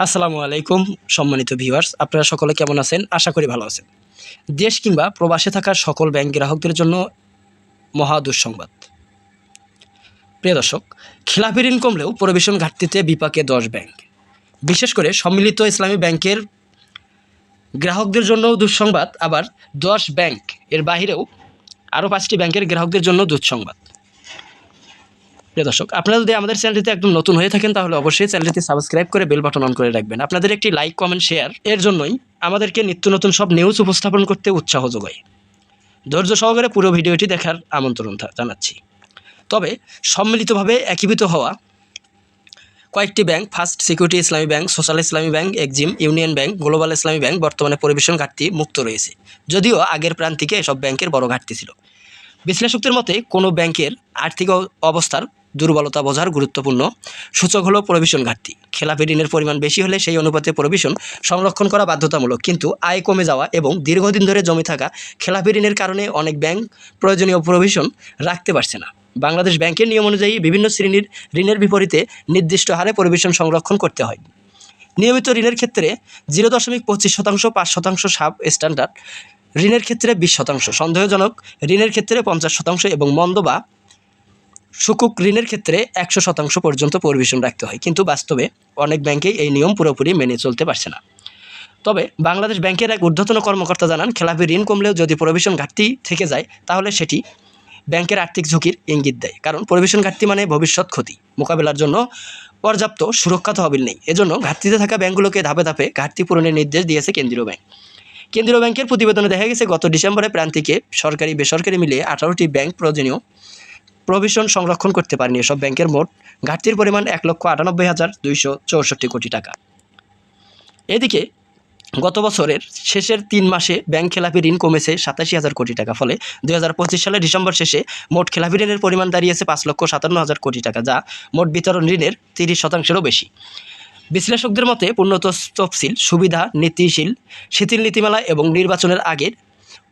আসসালামু আলাইকুম সম্মানিত ভিউয়ার্স, আপনারা সকলে কেমন আছেন? আশা করি ভালো আছেন। দেশ কিংবা প্রবাসে থাকা সকল ব্যাংক গ্রাহকদের জন্য মহা দুঃসংবাদ। প্রিয় দর্শক, খেলাপি ঋণ কমলেও পরিবেশন ঘাটতিতে বিপাকে 10 ব্যাংক। বিশেষ করে সম্মিলিত ইসলামী ব্যাংকের গ্রাহকদের জন্যও দুঃসংবাদ, আবার 10 ব্যাংক এর বাহিরেও আরও 5টি ব্যাংকের গ্রাহকদের জন্য দুঃসংবাদ। প্রিয় দর্শক, আপনারা যদি আমাদের চ্যানেলটিতে একদম নতুন হয়ে থাকেন তাহলে অবশ্যই চ্যানেলটি সাবস্ক্রাইব করে বেল বাটন অন করে রাখবেন। আপনাদের একটি লাইক, কমেন্ট, শেয়ার এর জন্যই আমাদেরকে নিত্য নতুন সব নিউজ উপস্থাপন করতে উৎসাহ যোগায়। ধৈর্য সহকারে পুরো ভিডিওটি দেখার আমন্ত্রণ জানাচ্ছি। তবে সম্মিলিতভাবে একীভূত হওয়া কয়েকটি ব্যাংক, ফার্স্ট সিকিউরিটি ইসলামী ব্যাংক, সোশ্যাল ইসলামী bank, Exim, union bank, global ইসলামী ব্যাংক বর্তমানে পরিবেশন ঘাটতি মুক্ত রয়েছে। যদিও আগের প্রান্তিকে এসব ব্যাংকের বড় ঘাটতি ছিল। বিশ্লেষকদের মতে কোনো ব্যাংকের আর্থিক অবস্থার দুর্বলতা বোঝার গুরুত্বপূর্ণ সূচক হলো প্রভিশন ঘাটতি। খেলাপি ঋণের পরিমাণ বেশি হলে সেই অনুপাতে প্রভিশন সংরক্ষণ করা বাধ্যতামূলক, কিন্তু আয় কমে যাওয়া এবং দীর্ঘদিন ধরে জমে থাকা খেলাপি ঋণের কারণে অনেক ব্যাংক প্রয়োজনীয় প্রভিশন রাখতে পারছে না। বাংলাদেশ ব্যাংকের নিয়ম অনুযায়ী বিভিন্ন শ্রেণীর ঋণের বিপরীতে নির্দিষ্ট হারে প্রভিশন সংরক্ষণ করতে হয়। নিয়মিত ঋণের ক্ষেত্রে 0.25%, 5% সাব স্ট্যান্ডার্ড ঋণের ক্ষেত্রে 20%, সন্দেহজনক ঋণের ক্ষেত্রে 50% এবং মন্দ বা সুকুক ঋণের ক্ষেত্রে 100% পর্যন্ত প্রভিশন রাখতে হয়। কিন্তু বাস্তবে অনেক ব্যাংকেই এই নিয়ম পুরোপুরি মেনে চলতে পারছে না। তবে বাংলাদেশ ব্যাংকের এক ঊর্ধ্বতন কর্মকর্তা জানান, খেলাপি ঋণ কমলেও যদি প্রভিশন ঘাটতি থেকে যায় তাহলে সেটি ব্যাংকের আর্থিক ঝুঁকির ইঙ্গিত দেয়। কারণ প্রভিশন ঘাটতি মানে ভবিষ্যৎ ক্ষতি মোকাবেলার জন্য পর্যাপ্ত সুরক্ষা তহবিল নেই। এজন্য ঘাটতিতে থাকা ব্যাংকগুলোকে ধাপে ধাপে ঘাটতি পূরণের নির্দেশ দিয়েছে কেন্দ্রীয় ব্যাংক। কেন্দ্রীয় ব্যাংকের প্রতিবেদনে দেখা গেছে, গত ডিসেম্বরে প্রান্তিকে সরকারি বেসরকারি মিলিয়ে 18টি ব্যাংক প্রয়োজনীয় প্রভিশন সংরক্ষণ করতে পারেনি। এসব ব্যাংকের মোট ঘাটতির পরিমাণ 1,98,264 কোটি টাকা। এদিকে গত বছরের শেষের 3 মাসে ব্যাংক খেলাপি ঋণ কমেছে 87,000 কোটি টাকা। ফলে 2025 সালের ডিসেম্বর শেষে মোট খেলাপি ঋণের পরিমাণ দাঁড়িয়েছে 5,57,000 কোটি টাকা, যা মোট বিতরণ ঋণের 30%-এরও বেশি। বিশ্লেষকদের মতে পূর্ণ তফসিল, সুবিধা, নীতিশীল শিথিল নীতিমালা এবং নির্বাচনের আগের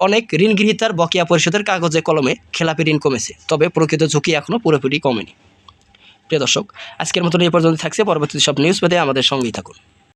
অনেক ঋণগ্রহীতার বকেয়া পরিশোধের কাগজে কলমে খেলাপি ঋণ কমেছে, তবে প্রকৃত ঝুঁকি এখনও পুরোপুরি কমেনি। প্রিয় দর্শক, আজকের মতন এই পর্যন্ত থাকছে। পরবর্তী সব নিউজ পেতে আমাদের সঙ্গেই থাকুন।